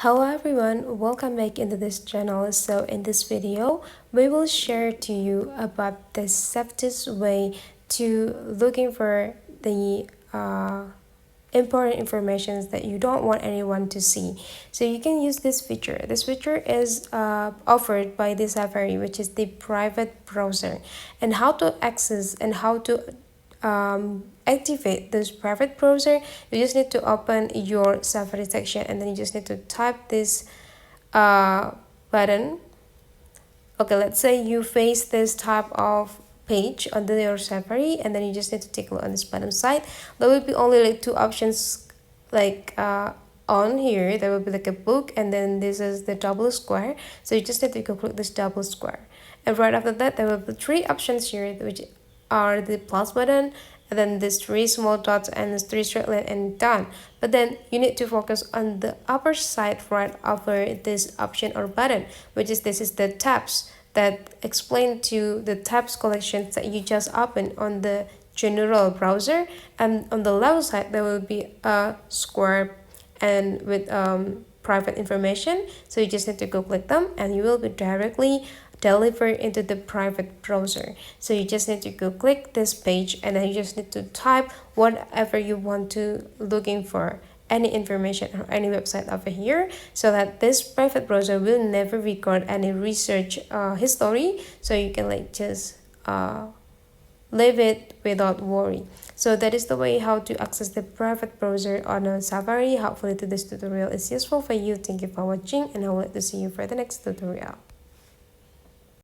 Hello everyone, welcome back into this channel. So in this video, we will share to you about the safest way to looking for the important information that you don't want anyone to see. So you can use this feature. This feature is offered by the Safari, which is the private browser, and how to access and how to activate this private browser. You just need to open your Safari section, and then you just need to type this button. Okay, let's say you face this type of page under your Safari, and then you just need to take a look on this bottom side. There will be only like two options, like on here there will be like a book, and then this is the double square. So you just need to go click this double square, and right after that there will be three options here, which are the plus button, and then these three small dots and this three straight line, and done. But then you need to focus on the upper side right over this option or button, which is this is the tabs that explain to the tabs collections that you just opened on the general browser. And on the left side there will be a square and with private information. So you just need to go click them, and you will be directly delivered into the private browser. So you just need to go click this page, and then you just need to type whatever you want to looking for, any information or any website over here, so that this private browser will never record any research history. So you can like just leave it without worry. So that is the way how to access the private browser on a Safari. Hopefully this tutorial is useful for you. Thank you for watching, and I would like to see you for the next tutorial.